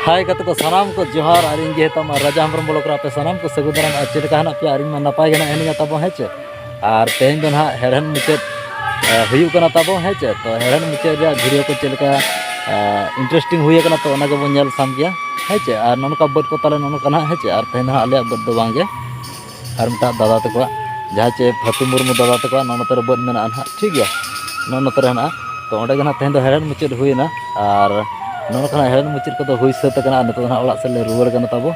हाय कत को सनाम को जोहार और इन जेहतम राजा हमरम ब्लॉक पे सनाम को सगुदरम चेका हना पे आरिन नपाय गना एनिया तबो हेचे और तेहन दो ना हेरहन मुचेद हुयु कना तबो हेचे तो हेरहन मुचेद वीडियो को चेका इंटरेस्टिंग हुई कना तो ओना गबो नेल साम गया हेचे और ननका बद को तले नन कना हेचे और तेहन आले बद दो बांगे और मता दादा तको जहाँ चे फतु मुर्मू दादा तको ननतर बद मेना ठीक गया ननतर हना तो ओंडे गना तेहन दो हेरहन मुचेद हुईना और नौकना हेरन मुचिर को हुई सतना नितना ओड़ा से रुआड़ तब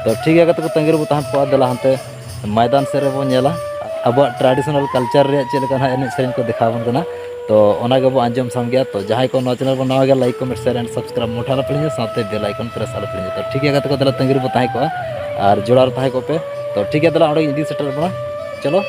तो ठीक है को तंगे बो तहन पा दिला हनते मैदान से बो नेला अब ट्रेडिशनल कल्चर रे चेलका एने सेरेन को दिखावन कना तो ओना गबो आंजम साम गया तो जहां को चैनल बो नवा गया like comment share and subscribe मोठाला पड़िए साथे बेल आइकन प्रेस आला पड़िए तो ठीक है को दिला तंगे बो ताहे को और जोड़ार ताहे को पे तो ठीक है दिला ओडे इदी सेटल बना चलो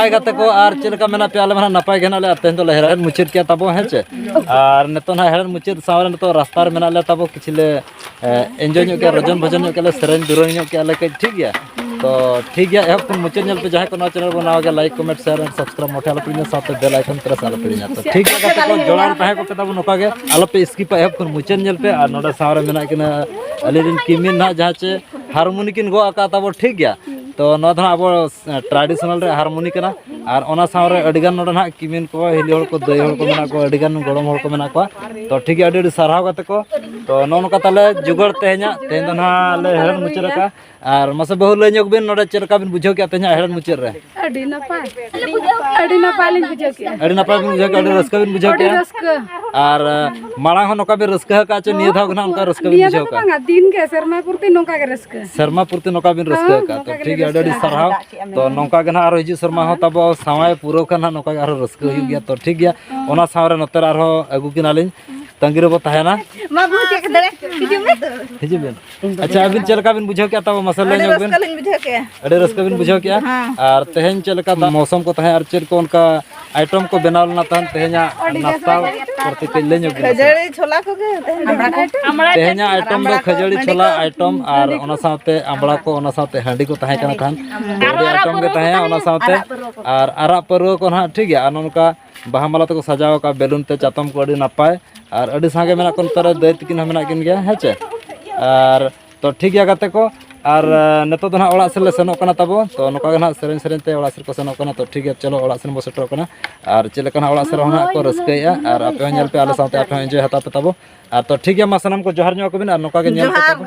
नपाय गाते को और चलका मेना पे आले माना नपाय गेना ले तेन तो हेरन मुचित के ताबो हेचे और नेतो ना हेरन मुचित सावरे नेतो रास्ता रे मेना ले ताबो किछले एंजॉय ᱧᱚᱜ के रजन भजन ᱧᱚᱜ के सेरेन दुरन ᱧᱚᱜ के आले के ठीक गया तो ठीक गया एप कुन मुचित ᱧᱮᱞ पे जहां को चैनल बनाओ के like comment share and subscribe मोटे आलो पिन साथ बेल आइकन प्रेस आलो पिन तो ठीक गया गाते को जोड़ार ताहे को ताबो नोका के आलो पे स्किप एप कुन मुचित ᱧᱮल पे और नोडा सावरे मेना किना अलिन किमिन ना जहां चे हारमोनी किन गो आका ताबो ठीक गया तो नो धना अब ट्रेडिशनल रे हारमोनी कना और ओना सावरे अडिगान नोडा ना किमिन को हिली हळ को दई हळ को मेना को अडिगान गड़म हळ को मेना को तो ठीक है अडी साराव गाते को तो नो का ताले जुगड़ तेहना तेन दो ना ले हेरन मुचर का और मसे बहु ले ᱧᱚᱜ बिन नोडा चेरका बिन बुझो के तेहना हेरन मुचर रे अडी नपाय लिन बुझो के अडी नपाय बिन बुझो के अडी रस्का बिन बुझो के और माळा हो नोका बे रस्का का चे निया धाव ना उनका रस्का बिन बुझो का दिन के शर्मा पूर्ति नोका के रस्का शर्मा पूर्ति नोका बिन रस्का का तो ठीक है अडी साराव तो नोका के ना आरो हिजु शर्मा हो तब सावाय पूरो का ना नोका आरो रस्का हो गया तो ठीक गया ओना सावरे नतर आरो अगु किनालिन तंगी रे बता है ना माबू चेक दरे हिजु बिन अच्छा अबिन चलका बिन बुझो के तब मसाला ᱧᱚᱜ बिन बुझो के अडे रस्का बिन बुझो के और तेहन चलका मौसम को तहे और चेर को उनका आइटम को बनावल ना तहन तेहना नाश्ता करते के ले ᱧᱚᱜ बिन खजड़ी छोला को के तेहना आइटम दो खजड़ी छोला आइटम और ओना साथे आंबड़ा को ओना साथे हांडी को तहे कना तहन आइटम के तहे ओना साथे और आरा परवा को ना ठीक है उनका बाहा माला तक सजाव का बेलून ते चातम को अडी नापाय और अडी सागे मेना कोन तरह दैत किन मेना किन गया हेचे और तो ठीक गया गाते को और नेतो तो ना ओड़ा से ले सेनो कना तबो तो नोका ना सेरेन सेरेन ते ओड़ा से को सेनो कना तो ठीक है चलो ओड़ा से बो सेटो कना और चले कना ओड़ा से रहना को रस्कैया और आपे नेल पे आले साथे आपे एंजॉय हता पे तबो और तो ठीक है मा सनम को जोहार ᱧᱚᱜ को बिन और नोका के नेल पे तबो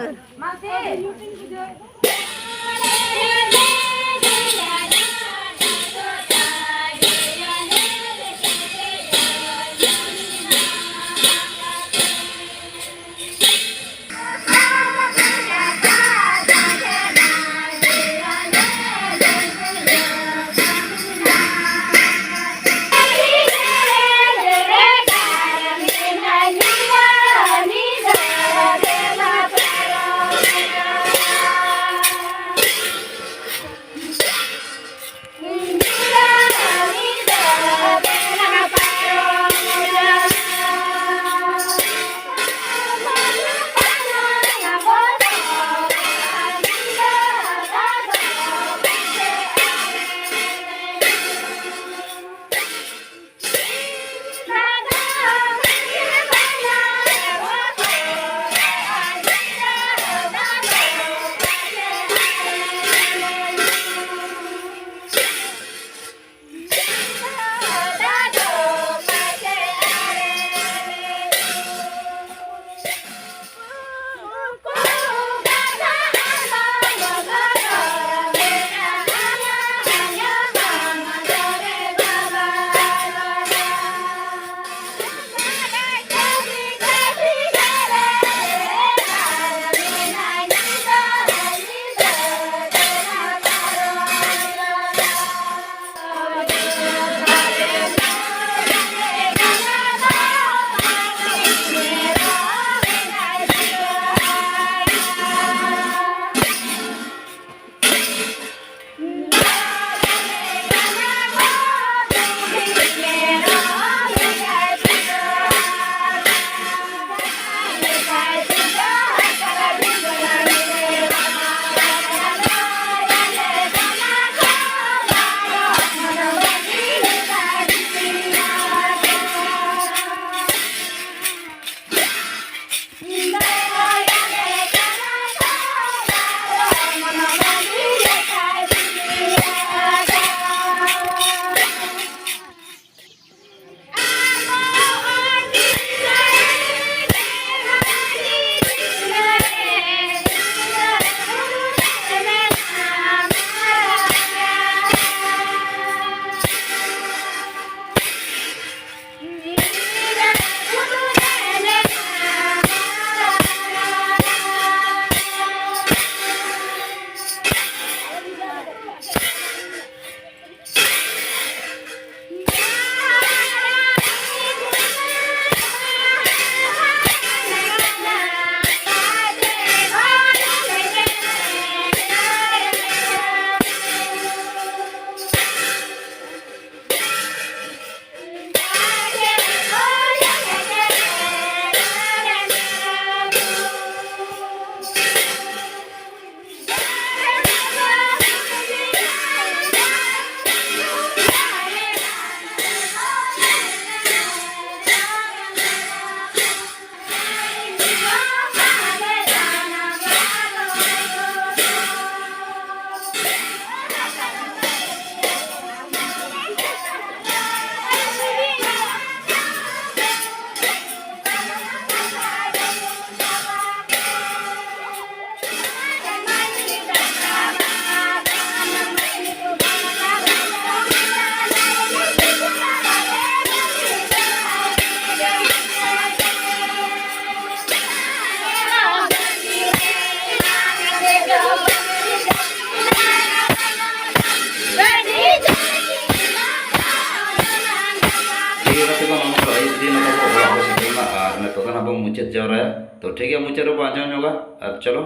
बो मुचाद जावराया तो ठीक है मुचाद रे बो आंजम होगा अब चलो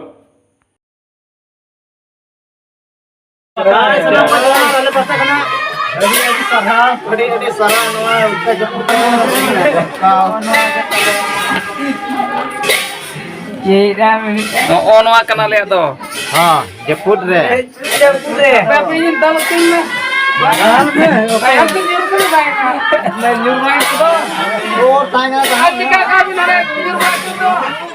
नवा कना ले तो हाँ जयपुर रे Bapak ini tahu tim में Ayam tu nyuruh ke baik. nyuruh itu वो tiger Jika kami nak nyuruh ke